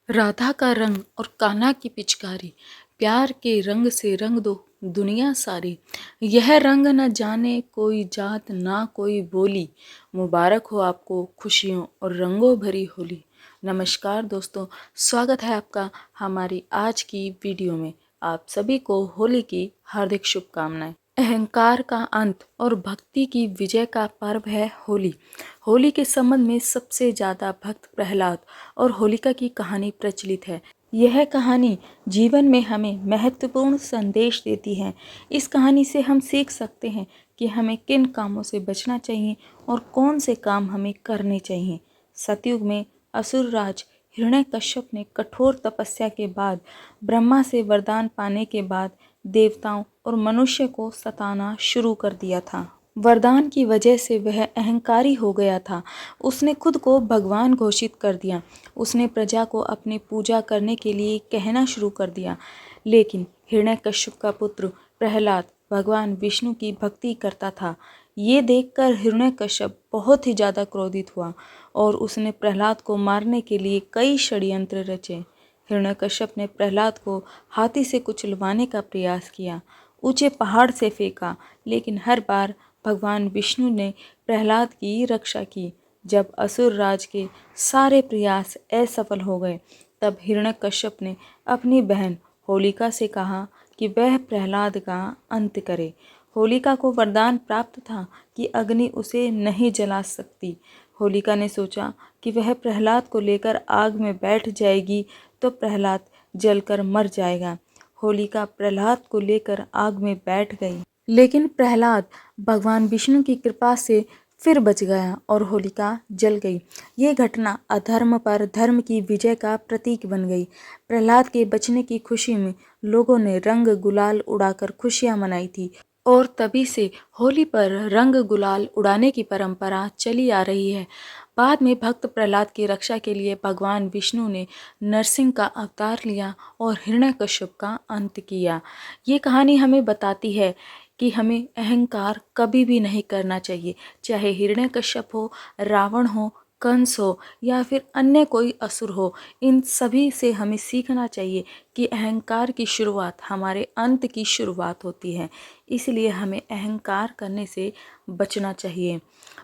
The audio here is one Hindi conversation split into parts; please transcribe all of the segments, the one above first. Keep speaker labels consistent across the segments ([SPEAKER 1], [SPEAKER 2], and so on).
[SPEAKER 1] राधा का रंग और कान्हा की पिचकारी, प्यार के रंग से रंग दो दुनिया सारी। यह रंग न जाने कोई जात ना कोई बोली, मुबारक हो आपको खुशियों और रंगों भरी होली। नमस्कार दोस्तों, स्वागत है आपका हमारी आज की वीडियो में। आप सभी को होली की हार्दिक शुभकामनाएं। अहंकार का अंत और भक्ति की विजय का पर्व है होली। होली के संबंध में सबसे ज्यादा भक्त प्रहलाद और होलिका की कहानी प्रचलित है। यह कहानी जीवन में हमें महत्वपूर्ण संदेश देती है। इस कहानी से हम सीख सकते हैं कि हमें किन कामों से बचना चाहिए और कौन से काम हमें करने चाहिए। सतयुग में असुर राज हिरण्यकश्यप ने कठोर तपस्या के बाद, ब्रह्मा से वरदान पाने के बाद देवताओं और मनुष्य को सताना शुरू कर दिया था। वरदान की वजह से वह अहंकारी हो गया था। उसने खुद को भगवान घोषित कर दिया। उसने प्रजा को अपनी पूजा करने के लिए कहना शुरू कर दिया। लेकिन हिरण्यकश्यप का पुत्र प्रहलाद भगवान विष्णु की भक्ति करता था। ये देखकर हिरण्यकश्यप बहुत ही ज़्यादा क्रोधित हुआ और उसने प्रहलाद को मारने के लिए कई षड्यंत्र रचे। हिरण्यकश्यप ने प्रहलाद को हाथी से कुचलवाने का प्रयास किया, ऊंचे पहाड़ से फेंका, लेकिन हर बार भगवान विष्णु ने प्रहलाद की रक्षा की। जब असुर राज के सारे प्रयास असफल हो गए, तब हिरण्यकश्यप ने अपनी बहन होलिका से कहा कि वह प्रहलाद का अंत करे। होलिका को वरदान प्राप्त था कि अग्नि उसे नहीं जला सकती। होलिका ने सोचा कि वह प्रहलाद को लेकर आग में बैठ जाएगी तो प्रहलाद जलकर मर जाएगा। होलिका प्रहलाद को लेकर आग में बैठ गई, लेकिन प्रहलाद भगवान विष्णु की कृपा से फिर बच गया और होलिका जल गई। ये घटना अधर्म पर धर्म की विजय का प्रतीक बन गई। प्रहलाद के बचने की खुशी में लोगों ने रंग गुलाल उड़ाकर खुशियां मनाई थी और तभी से होली पर रंग गुलाल उड़ाने की परंपरा चली आ रही है। बाद में भक्त प्रहलाद की रक्षा के लिए भगवान विष्णु ने नरसिंह का अवतार लिया और हिरण्यकश्यप का अंत किया। ये कहानी हमें बताती है कि हमें अहंकार कभी भी नहीं करना चाहिए, चाहे हिरण्यकश्यप हो, रावण हो, कंस हो या फिर अन्य कोई असुर हो। इन सभी से हमें सीखना चाहिए कि अहंकार की शुरुआत हमारे अंत की शुरुआत होती है। इसलिए हमें अहंकार करने से बचना चाहिए।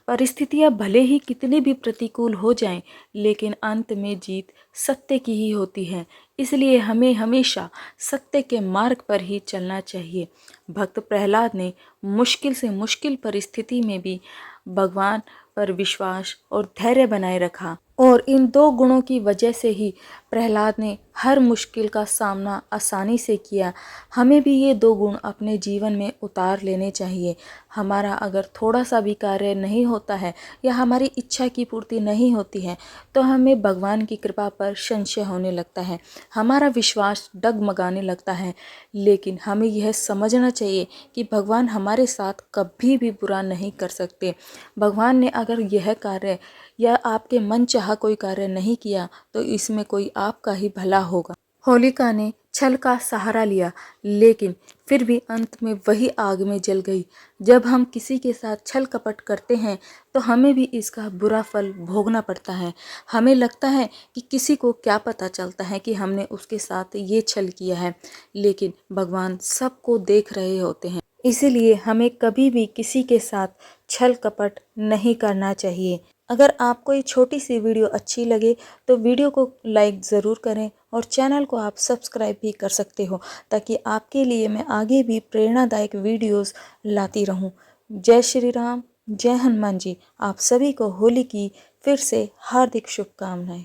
[SPEAKER 1] परिस्थितियां भले ही कितनी भी प्रतिकूल हो जाएं, लेकिन अंत में जीत सत्य की ही होती है। इसलिए हमें हमेशा सत्य के मार्ग पर ही चलना चाहिए। भक्त प्रहलाद ने मुश्किल से मुश्किल परिस्थिति में भी भगवान पर विश्वास और धैर्य बनाए रखा और इन दो गुणों की वजह से ही प्रहलाद ने हर मुश्किल का सामना आसानी से किया। हमें भी ये दो गुण अपने जीवन में उतार लेने चाहिए। हमारा अगर थोड़ा सा भी कार्य नहीं होता है या हमारी इच्छा की पूर्ति नहीं होती है तो हमें भगवान की कृपा पर संशय होने लगता है, हमारा विश्वास डगमगाने लगता है। लेकिन हमें यह समझना चाहिए कि भगवान हमारे साथ कभी भी बुरा नहीं कर सकते। भगवान ने अगर यह कार्य या आपके मन चाहा कोई कार्य नहीं किया तो इसमें कोई आपका ही भला होगा। होलिका ने छल का सहारा लिया, लेकिन फिर भी अंत में वही आग में जल गई। जब हम किसी के साथ छल कपट करते हैं तो हमें भी इसका बुरा फल भोगना पड़ता है। हमें लगता है कि किसी को क्या पता चलता है कि हमने उसके साथ ये छल किया है, लेकिन भगवान सबको देख रहे होते हैं। इसीलिए हमें कभी भी किसी के साथ छल कपट नहीं करना चाहिए। अगर आपको ये छोटी सी वीडियो अच्छी लगे तो वीडियो को लाइक ज़रूर करें और चैनल को आप सब्सक्राइब भी कर सकते हो, ताकि आपके लिए मैं आगे भी प्रेरणादायक वीडियोस लाती रहूं। जय श्री राम, जय हनुमान जी। आप सभी को होली की फिर से हार्दिक शुभकामनाएं।